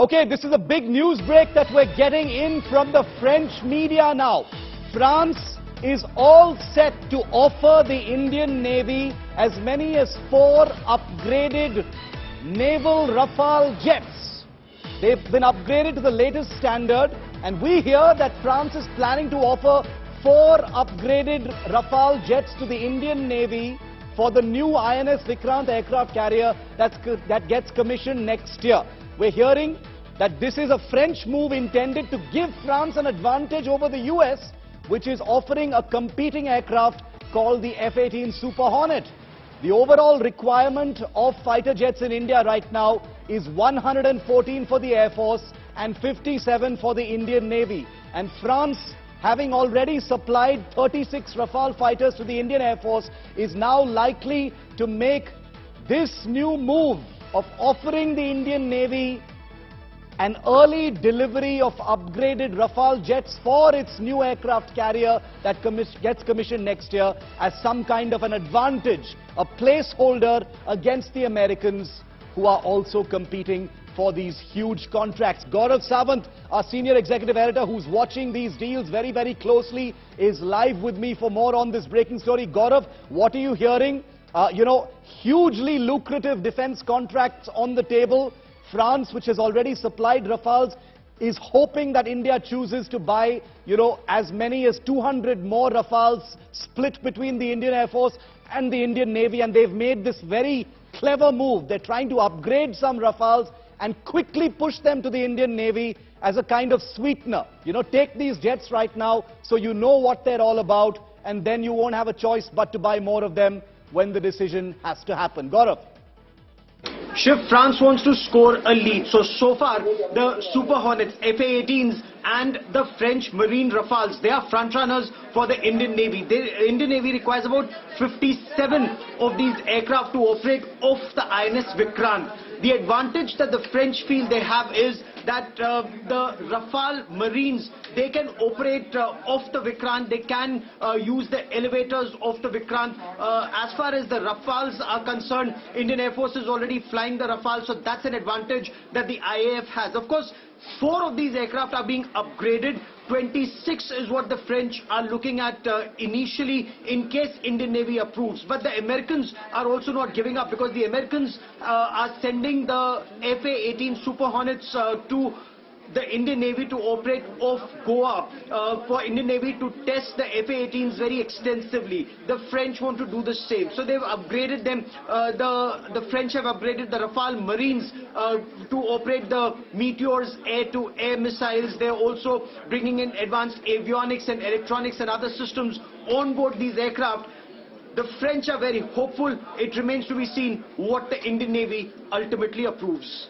Okay, this is a big news break that we're getting in from the French media now. France is all set to offer the Indian Navy as many as 4 upgraded naval Rafale jets. They've been upgraded to the latest standard, and we hear that France is planning to offer 4 upgraded Rafale jets to the Indian Navy for the new INS Vikrant aircraft carrier that gets commissioned next year. We're hearing that this is a French move intended to give France an advantage over the US, which is offering a competing aircraft called the F-18 Super Hornet. The overall requirement of fighter jets in India right now is 114 for the Air Force and 57 for the Indian Navy. And France, having already supplied 36 Rafale fighters to the Indian Air Force, is now likely to make this new move of offering the Indian Navy an early delivery of upgraded Rafale jets for its new aircraft carrier that gets commissioned next year as some kind of an advantage, a placeholder against the Americans, who are also competing for these huge contracts. Gaurav Sawant, our senior executive editor who's watching these deals very, very closely, is live with me for more on this breaking story. Gaurav, what are you hearing? Hugely lucrative defense contracts on the table. France, which has already supplied Rafales, is hoping that India chooses to buy, as many as 200 more Rafales split between the Indian Air Force and the Indian Navy. And they've made this very clever move. They're trying to upgrade some Rafales and quickly push them to the Indian Navy as a kind of sweetener. Take these jets right now so you know what they're all about, and then you won't have a choice but to buy more of them when the decision has to happen. Gaurav. Shiv, France wants to score a lead. So far, the Super Hornets, FA-18s and the French Marine Rafales, they are front runners for the Indian Navy. The Indian Navy requires about 57 of these aircraft to operate off the INS Vikrant. The advantage that the French feel they have is that the Rafale Marines, they can operate off the Vikrant. They can use the elevators off the Vikrant. As far as the Rafales are concerned, Indian Air Force is already flying the Rafale, so that's an advantage that the IAF has. Of course, 4 of these aircraft are being upgraded. 26 is what the French are looking at initially in case Indian Navy approves. But the Americans are also not giving up, because the Americans are sending the FA-18 Super Hornets to the Indian Navy to operate off Goa, for Indian Navy to test the FA-18s very extensively. The French want to do the same. So they've upgraded them. The French have upgraded the Rafale Marines to operate the Meteors air-to-air missiles. They're also bringing in advanced avionics and electronics and other systems on board these aircraft. The French are very hopeful. It remains to be seen what the Indian Navy ultimately approves.